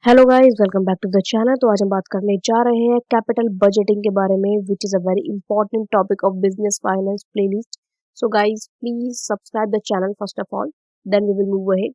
Hello guys, welcome back to the channel. तो आज हम बात करने जा रहे हैं कैपिटल बजटिंग के बारे में, which is a very important topic of business finance playlist. So guys, please subscribe the channel first of all, then we will move ahead.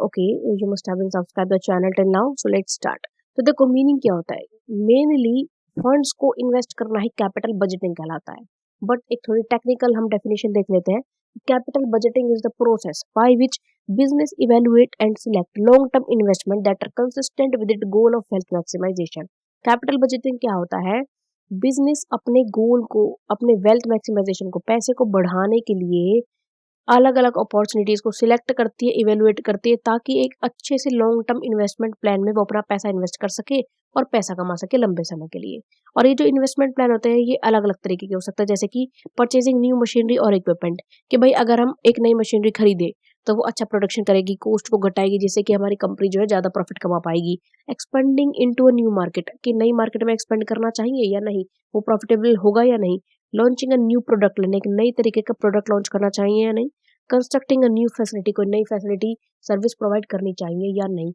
Okay, you must have been subscribe the channel till now, so let's start. तो देखो, meaning क्या होता है। Mainly funds को invest करना ही capital budgeting कहलाता है। But एक थोड़ी टेक्निकल हम डेफिनेशन देख लेते हैं। Capital budgeting is the process by which business evaluate and select long-term investment that are consistent with its goal of wealth maximization. Capital budgeting क्या होता है? बिजनेस अपने गोल को, अपने वेल्थ मैक्सिमाइजेशन को, पैसे को बढ़ाने के लिए अलग अलग अपॉर्चुनिटीज को सिलेक्ट करती है, इवेलुएट करती है, ताकि एक अच्छे से लॉन्ग टर्म इन्वेस्टमेंट प्लान में वो अपना पैसा इन्वेस्ट कर सके और पैसा कमा सके लंबे समय के लिए। और ये जो इन्वेस्टमेंट प्लान होते हैं ये अलग अलग तरीके के हो सकते हैं, जैसे कि परचेजिंग न्यू मशीनरी और इक्विपमेंट, कि भाई अगर हम एक नई मशीनरी खरीदे तो वो अच्छा प्रोडक्शन करेगी, कॉस्ट को घटाएगी, जिससे कि हमारी कंपनी जो है ज्यादा प्रॉफिट कमा पाएगी। Expanding into a new market, कि नई मार्केट में एक्सपेंड करना चाहिए या नहीं, वो प्रॉफिटेबल होगा या नहीं। लॉन्चिंग अ न्यू प्रोडक्ट, लेने एक नई तरीके का प्रोडक्ट लॉन्च करना चाहिए या नहीं। कंस्ट्रक्टिंग अ न्यू फैसिलिटी, कोई नई फैसिलिटी सर्विस प्रोवाइड करनी चाहिए या नहीं।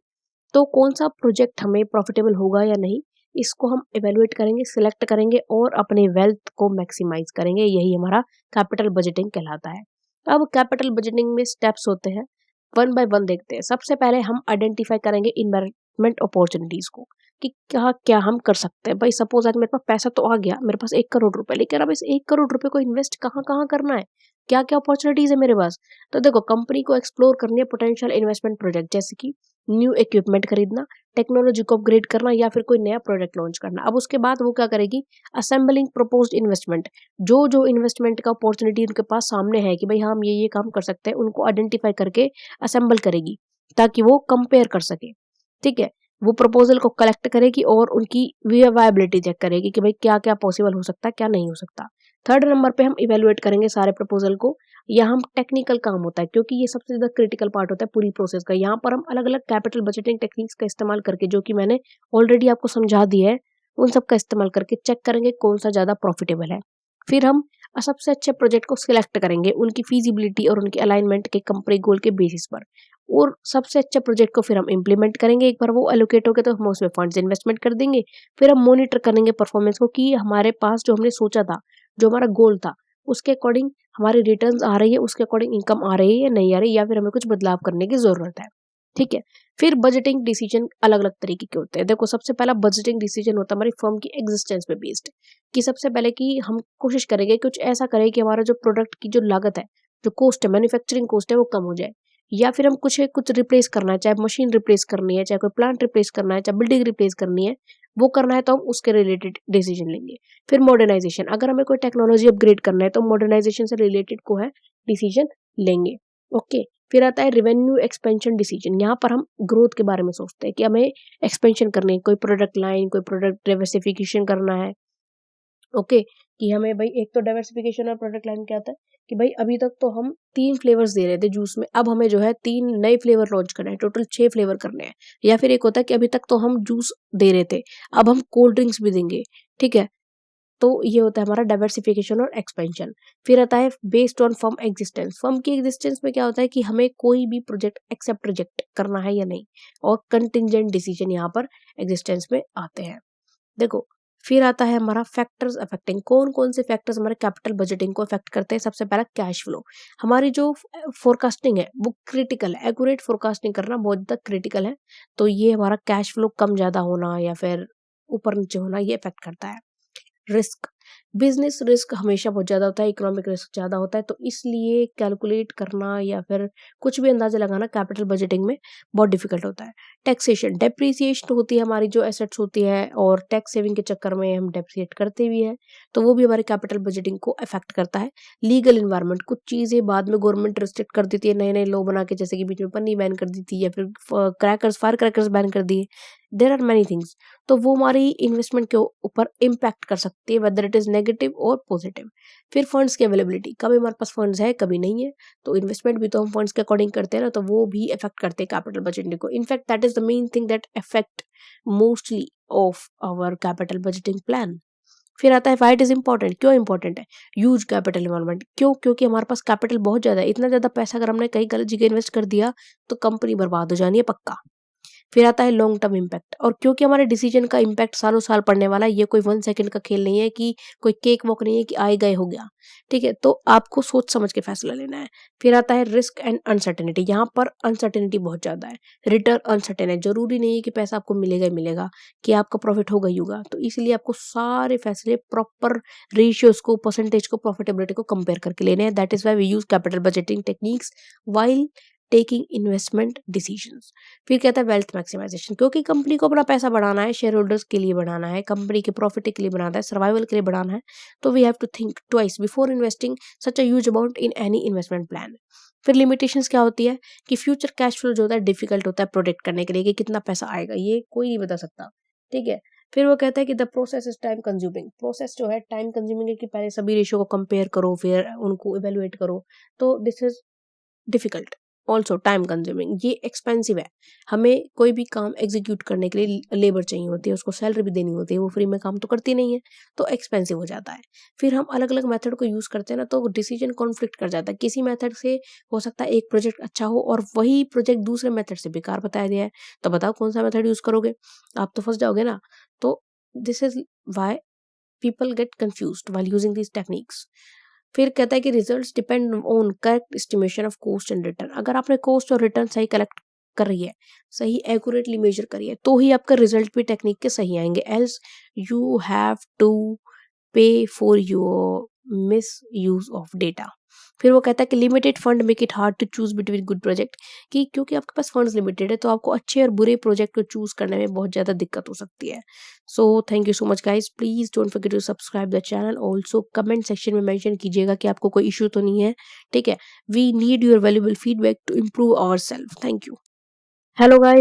तो कौन सा प्रोजेक्ट हमें प्रॉफिटेबल होगा या नहीं, इसको हम इवेलुएट करेंगे, सिलेक्ट करेंगे और अपने वेल्थ को मैक्सिमाइज करेंगे। यही हमारा कैपिटल बजटिंग कहलाता है। अब कैपिटल बजटिंग में स्टेप्स होते हैं, वन बाय वन देखते हैं। सबसे पहले हम आइडेंटिफाई करेंगे इन्वेस्टमेंट अपॉर्चुनिटीज को, कि क्या क्या हम कर सकते हैं। भाई सपोज आज मेरे पास पैसा तो आ गया, मेरे पास 1 करोड़ रुपए, लेकिन अब इस 1 करोड़ रुपए को इन्वेस्ट कहाँ कहाँ करना है, क्या क्या अपॉर्चुनिटीज है मेरे पास। तो देखो, कंपनी को एक्सप्लोर करनी है पोटेंशियल इन्वेस्टमेंट प्रोजेक्ट, जैसे कि न्यू इक्विपमेंट खरीदना, टेक्नोलॉजी को अपग्रेड करना, या फिर कोई नया प्रोडक्ट लॉन्च करना। अब उसके बाद वो क्या करेगी, असेंबलिंग प्रपोज्ड इन्वेस्टमेंट, जो जो इन्वेस्टमेंट का अपॉर्चुनिटी उनके पास सामने है कि भाई हम ये काम कर सकते हैं, उनको आइडेंटिफाई करके असेंबल करेगी, ताकि वो कंपेयर कर सके। ठीक है, वो प्रपोजल को कलेक्ट करेगी और उनकी वायबिलिटी चेक करेगी कि भाई क्या क्या पॉसिबल हो सकता है, क्या नहीं हो सकता। थर्ड नंबर पे हम इवेलुएट करेंगे सारे प्रपोजल को। यहाँ हम टेक्निकल काम होता है, क्योंकि ये सबसे ज्यादा क्रिटिकल पार्ट होता है पूरी प्रोसेस का। यहाँ पर हम अलग अलग कैपिटल बजटिंग टेक्निक्स का इस्तेमाल करके, जो कि मैंने ऑलरेडी आपको समझा दिया है, उन सब का इस्तेमाल करके चेक करेंगे कौन सा ज्यादा प्रॉफिटेबल है। फिर हम सबसे अच्छे प्रोजेक्ट को सिलेक्ट करेंगे उनकी फीजिबिलिटी और उनके अलाइनमेंट के कंपनी गोल के बेसिस पर, और सबसे अच्छे प्रोजेक्ट को फिर हम इम्प्लीमेंट करेंगे। एक बार वो एलोकेट हो गए तो हम उसमें फंड्स इन्वेस्टमेंट कर देंगे। फिर हम मॉनिटर करेंगे परफॉर्मेंस को, कि हमारे पास जो हमने सोचा था, जो हमारा गोल था, उसके अकॉर्डिंग हमारी रिटर्न्स आ रही है, उसके अकॉर्डिंग इनकम आ रही है या नहीं आ रही, या फिर हमें कुछ बदलाव करने की जरूरत है। ठीक है, फिर बजटिंग डिसीजन अलग अलग तरीके के होते हैं। देखो, सबसे पहला बजटिंग डिसीजन होता है हमारी फर्म की एग्जिस्टेंस पे बेस्ड, कि सबसे पहले कि हम कोशिश करेंगे कुछ ऐसा करें कि हमारा जो प्रोडक्ट की जो लागत है, जो कॉस्ट है, मैन्युफैक्चरिंग कॉस्ट है, वो कम हो जाए। या फिर हम कुछ कुछ रिप्लेस करना है, चाहे मशीन रिप्लेस करनी है, चाहे कोई प्लांट रिप्लेस करना है, चाहे बिल्डिंग रिप्लेस करनी है, वो करना है तो हम उसके रिलेटेड डिसीजन लेंगे। फिर मॉडर्नाइजेशन, अगर हमें कोई टेक्नोलॉजी अपग्रेड करना है तो मॉडर्नाइजेशन से रिलेटेड को है डिसीजन लेंगे। ओके, फिर आता है रेवेन्यू एक्सपेंशन डिसीजन। यहाँ पर हम ग्रोथ के बारे में सोचते हैं कि हमें एक्सपेंशन करनी है, कोई प्रोडक्ट लाइन, कोई प्रोडक्ट डाइवर्सिफिकेशन करना है। ओके, कि हमें भाई एक तो डाइवर्सिफिकेशन और प्रोडक्ट लाइन क्या आता है, कि भाई अभी तक तो हम 3 फ्लेवर्स दे रहे थे जूस में, अब हमें जो है 3 नए फ्लेवर लॉन्च करने हैं, टोटल 6 फ्लेवर करने हैं। या फिर एक होता है कि अभी तक तो हम जूस दे रहे थे, अब हम कोल्ड ड्रिंक्स भी देंगे। ठीक है, तो ये होता है हमारा डाइवर्सिफिकेशन और एक्सपेंशन। फिर आता है based on firm existence. Firm की एग्जिस्टेंस में क्या होता है कि हमें कोई भी प्रोजेक्ट एक्सेप्ट रिजेक्ट करना है या नहीं, और कंटिजेंट डिसीजन यहाँ पर एग्जिस्टेंस में आते हैं। देखो, फिर आता है हमारा फैक्टर्स अफेक्टिंग। कौन कौन से फैक्टर्स हमारे कैपिटल बजटिंग को अफेक्ट करते हैं। सबसे पहला कैश फ्लो। हमारी जो फोरकास्टिंग है वो क्रिटिकल है, एक्यूरेट फोरकास्टिंग करना बहुत ज़्यादा क्रिटिकल है। तो ये हमारा कैश फ्लो कम ज़्यादा होना या फिर ऊपर नीचे होना, ये अफेक्ट करता है। रिस्क, बिजनेस रिस्क हमेशा बहुत ज़्यादा होता है, इकोनॉमिक रिस्क ज़्यादा होता है, तो इसलिए कैलकुलेट करना या फिर कुछ भी अंदाजा लगाना कैपिटल बजटिंग में बहुत डिफिकल्ट होता है। टैक्सेशन, डेप्रिसिएशन होती है हमारी जो एसेट्स होती है, और टैक्स सेविंग के चक्कर में हम डेप्रिसिएट करते भी हैं, तो वो भी हमारे कैपिटल बजटिंग को अफेक्ट करता है। लीगल इन्वायरमेंट, कुछ चीज़ें बाद में गवर्नमेंट रिस्ट्रिक्ट कर देती है, नए नए लॉ बना के, जैसे कि बीच में पन्नी बैन कर दी थी, या फिर फायर क्रैकर्स बैन कर दिए। देयर आर मैनी थिंग्स, तो वो हमारी इन्वेस्टमेंट के ऊपर इम्पैक्ट कर सकती है, वेदर इट इज नेगेटिव और पॉजिटिव। फिर फंड्स की अवेलेबिलिटी, कभी हमारे पास फंड्स है, कभी नहीं है, तो इन्वेस्टमेंट भी तो हम फंड्स के अकॉर्डिंग करते हैं ना, तो वो भी अफेक्ट करते हैं कैपिटल बजटिंग को। In fact that is the main thing that affect mostly of our capital budgeting plan. फिर आता है व्हाई इट इज इंपॉर्टेंट, क्यों इंपॉर्टेंट है ह्यूज कैपिटल इन्वॉल्वमेंट। क्यों? क्योंकि हमारे पास कैपिटल बहुत ज्यादा है, इतना ज्यादा पैसा अगर हमने कहीं गलत जगह इन्वेस्ट कर दिया तो कंपनी बर्बाद हो जानी है पक्का। फिर आता है लॉन्ग टर्म इम्पैक्ट, और क्योंकि हमारे डिसीजन का इम्पैक्ट सालों साल पड़ने वाला है, ये कोई 1 सेकंड का खेल नहीं है कि कोई केक वॉक नहीं है कि आए गए हो गया, ठीक है? तो आपको सोच समझ के फैसला लेना है। फिर आता है रिस्क एंड अनसर्टेनिटी, यहाँ पर अनसर्टेनिटी बहुत ज़्यादा है, रिटर्न अनसर्टेन है, ज़रूरी नहीं है कि पैसा आपको मिलेगा ही मिलेगा, कि आपका प्रॉफिट होगा ही होगा। तो इसलिए आपको सारे फैसले प्रॉपर रेशियोज़ को, परसेंटेज को, प्रॉफिटेबिलिटी को कंपेयर करके लेने हैं। That is why we use capital budgeting techniques while taking investment decisions. फिर कहता है वेल्थ मैक्सिमाइजेशन, क्योंकि कंपनी को अपना पैसा बढ़ाना है, शेयर होल्डर्स के लिए बढ़ाना है, कंपनी के प्रॉफिट के लिए बढ़ाना है, सर्वाइवल के लिए बढ़ाना है, तो we have to think twice before investing such a huge amount in any investment plan. फिर लिमिटेशंस क्या होती है कि फ्यूचर कैश फ्लो जो होता है डिफिकल्ट होता है प्रोडिक्ट करने के लिए कि कितना पैसा आएगा, ये कोई नहीं बता सकता, ठीक है। फिर वो कहता है कि the process is time consuming, process जो है टाइम कंज्यूमिंग है, कि पहले सभी रेशियो को कंपेयर करो, फिर उनको इवेलुएट करो, तो this is difficult, also time consuming, ये एक्सपेंसिव है। हमें कोई भी काम एग्जीक्यूट करने के लिए लेबर चाहिए होती है, उसको सैलरी भी देनी होती है, वो फ्री में काम तो करती नहीं है, तो एक्सपेंसिव हो जाता है। फिर हम अलग अलग मेथड को यूज़ करते हैं ना, तो डिसीजन कॉन्फ्लिक्ट कर जाता है, किसी मेथड से हो सकता है एक प्रोजेक्ट अच्छा हो और वही प्रोजेक्ट दूसरे मेथड से बेकार बताया गया है, तो बताओ कौन सा मेथड यूज़ करोगे, आप तो फंस जाओगे ना। तो this is why people get confused while using these techniques. फिर कहता है कि results depend on correct estimation of cost and return, अगर आपने कॉस्ट और रिटर्न सही कलेक्ट कर रही है, सही एक्यूरेटली मेजर करी है, तो ही आपका रिजल्ट भी टेक्निक के सही आएंगे, else you have to pay for your misuse of data. फिर वो कहता है कि limited fund make it hard to choose between good project, कि क्योंकि आपके पास फंड्स लिमिटेड है तो आपको अच्छे और बुरे प्रोजेक्ट को चूज करने में बहुत ज़्यादा दिक्कत हो सकती है। So thank you so much guys, please don't forget to subscribe the channel, also comment section में मेंशन कीजिएगा कि आपको कोई इशू तो नहीं है, ठीक है। We need your valuable feedback to improve our self. Thank you. Hello guys.